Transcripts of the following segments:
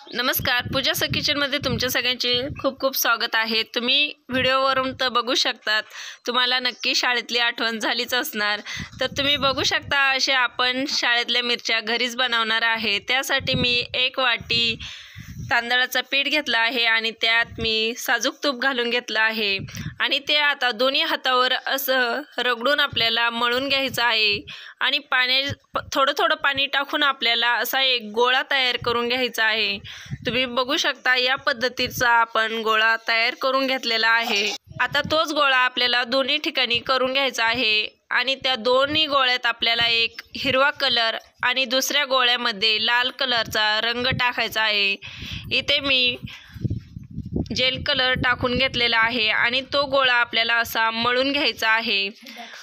नमस्कार, पूजा किचनमध्ये तुमच्या सगळ्यांचे खूप खूप स्वागत आहे। तुम्ही व्हिडिओवरून तर बघू शकतात, तुम्हाला नक्की शाळेतली आठवण झालीच असणार। तर तुम्ही बघू शकता असे आपण शाळेतल्या मिरच्या घरीच बनवणार आहे। त्यासाठी मी 1 वाटी तांदळाचं पीठ घेतलं आहे आणि त्यात मी साजूक तूप घालून घेतलं आहे आणि ते आता दोन्ही हातावर असं रगडून आपल्याला मळून घ्यायचं आहे आणि थोडं पाणी टाकून आपल्याला असा एक गोळा तयार करून घ्यायचा आहे। तुम्ही बघू शकता या पद्धतीचा आपण गोळा तयार करून घेतलेला आहे। आता तोच गोळा आपल्याला दोन्ही ठिकाणी करून घ्यायचा आहे आणि त्या दोन्ही गोळ्यात आपल्याला एक हिरवा कलर आणि दुसऱ्या गोळ्यामध्ये लाल कलरचा रंग टाकायचा आहे। इथे मी जेल कलर टाकून घेतलेला आहे आणि तो गोळा आपल्याला असा मळून घ्यायचा आहे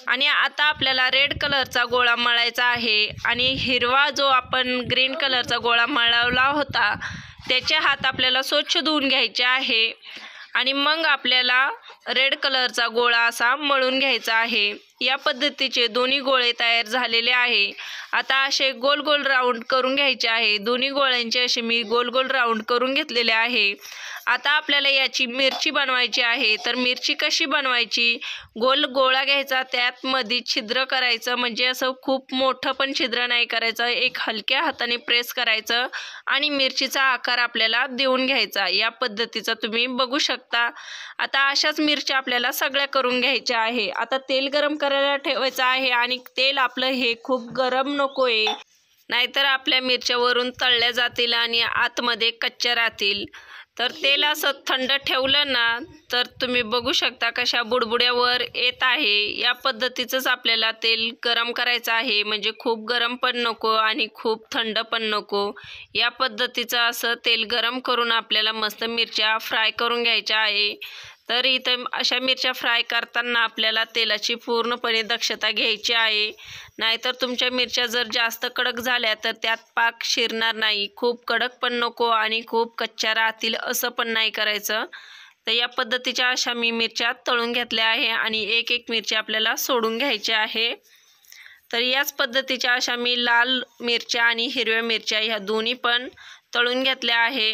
आणि आता आपल्याला रेड कलरचा गोळा मळायचा आहे आणि हिरवा जो आपण ग्रीन कलरचा गोळा मळवला होता त्याचे हात आपल्याला स्वच्छ धुवून घ्यायचे आहे आणि मग आपल्याला रेड कलरचा गोळा असा मळून घ्यायचा आहे। या पद्धतीचे दोन्ही गोळे तयार झालेले आहे। आता असे गोल गोल राऊंड करून घ्यायचे आहे। दोन्ही गोळ्यांचे असे मी गोल गोल राऊंड करून घेतलेले आहे। आता आपल्याला याची मिरची बनवायची आहे। तर मिरची कशी बनवायची, गोल गोळा घ्यायचा, त्यात मध्ये छिद्र करायचं, म्हणजे असं खूप मोठं पण छिद्र नाही करायचं, एक हलक्या हाताने प्रेस करायचं आणि मिरचीचा आकार आपल्याला देऊन घ्यायचा। या पद्धतीचा तुम्ही बघू शकता। आता अशाच मिरच्या आपल्याला सगळ्या करून घ्यायच्या आहे। आता तेल गरम करायला ठेवायचं आहे आणि तेल आपलं हे खूप गरम नकोय, नाहीतर आपल्या मिरच्या वरून तळल्या जातील आणि आतमध्ये कच्च्या राहतील। तर तेल असं थंड ठेवलं ना तर तुम्ही बघू शकता कशा बुडबुड्यावर येत आहे। या पद्धतीचंच आपल्याला तेल गरम करायचं आहे, म्हणजे खूप गरम पण नको आणि खूप थंड पण नको। या पद्धतीचं असं तेल गरम करून आपल्याला मस्त मिरच्या फ्राय करून घ्यायच्या आहे। तर इथं अशा मिरच्या फ्राय करताना आपल्याला तेलाची पूर्णपणे दक्षता घ्यायची आहे, नाहीतर तुमच्या मिरच्या जर जास्त कडक झाल्या तर त्यात पाक शिरणार नाही। खूप कडक पण नको आणि खूप कच्च्या राहतील असं पण नाही करायचं। तर या पद्धतीच्या अशा मी मिरच्या तळून घेतल्या आहे आणि एक एक मिरची आपल्याला सोडून घ्यायची आहे। तर याच पद्धतीच्या अशा मी लाल मिरच्या आणि हिरव्या मिरच्या ह्या दोन्ही पण तळून घेतल्या आहे।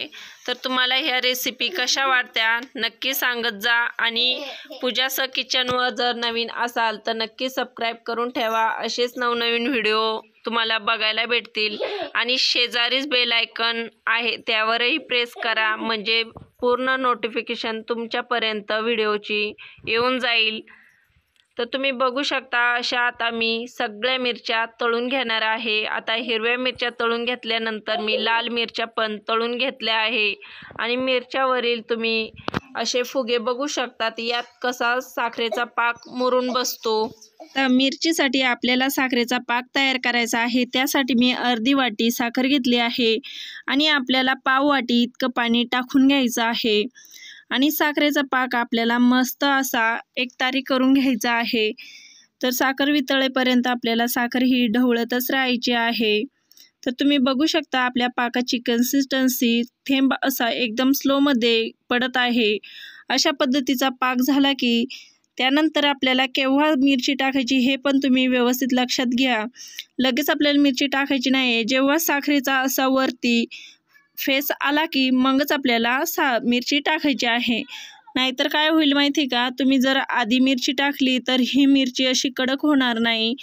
तर तुम्हाला ह्या रेसिपी कशा वाटत्या नक्की सांगत जा आणि पूजा किचनवर जर नवीन असाल तर नक्की सबस्क्राईब करून ठेवा। असेच नवनवीन व्हिडिओ तुम्हाला बघायला भेटतील आणि शेजारीच बेल आयकॉन आहे त्यावरही प्रेस करा, म्हणजे पूर्ण नोटिफिकेशन तुमच्यापर्यंत व्हिडिओची येऊन जाईल। तर तुम्ही बघू शकता अशा आता मी सगळ्या मिरच्या तळून घेणार आहे। आता हिरव्या मिरच्या तळून घेतल्यानंतर मी लाल मिरच्या पण तळून घेतल्या आहे आणि मिरच्यावरील तुम्ही असे फुगे बघू शकतात, यात कसा साखरेचा पाक मुरून बसतो। तर मिरचीसाठी आपल्याला साखरेचा पाक तयार करायचा आहे। त्यासाठी मी अर्धी वाटी साखर घेतली आहे आणि आपल्याला पाव वाटी इतकं पाणी टाकून घ्यायचं आहे आणि साखरेचा पाक आपल्याला मस्त असा एकतारी करून घ्यायचा आहे। तर साखर वितळेपर्यंत आपल्याला साखर ही ढवळतच राहायची आहे। तर तुम्ही बघू शकता आपल्या पाकाची कन्सिस्टन्सी थेंब असा एकदम स्लोमध्ये पडत आहे। अशा पद्धतीचा पाक झाला की त्यानंतर आपल्याला केव्हा मिरची टाकायची हे पण तुम्ही व्यवस्थित लक्षात घ्या। लगेच आपल्याला मिरची टाकायची नाही, जेव्हा साखरेचा असा वरती फेस आला की मगच आपल्याला मिरची टाकायची आहे। नाहीतर काय होईल माहिती का, तुम्ही जर आधी मिरची टाकली तर ही मिरची अशी कडक होणार नाही।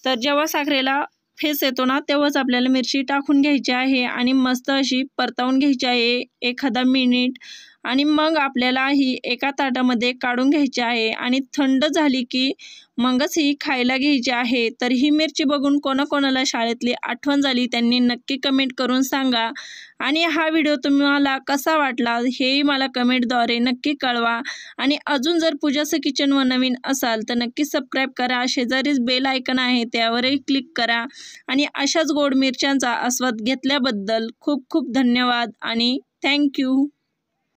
तर जेव्हा साखरेला फेस येतो ना तेव्हाच आपल्याला मिरची टाकून घ्यायची आहे आणि मस्त अशी परतवून घ्यायची आहे एखादा मिनिट आणि मग आपल्याला ही एका ताटामध्ये काढून घ्यायची आहे आणि थंड झाली की मगच ही खायला घ्यायची आहे। तर ही मिरची बघून कोणाकोणाला शाळेतली आठवण झाली त्यांनी नक्की कमेंट करून सांगा आणि हा व्हिडिओ तुम्हाला कसा वाटला हेही मला कमेंटद्वारे नक्की कळवा आणि अजून जर पूजा किचनवर नवीन असाल तर नक्की सबस्क्राईब करा। शेजारीच बेल आयकॉन आहे त्यावरही क्लिक करा आणि अशाच गोड मिरच्यांचा आस्वाद घेतल्याबद्दल खूप खूप धन्यवाद आणि थँक्यू।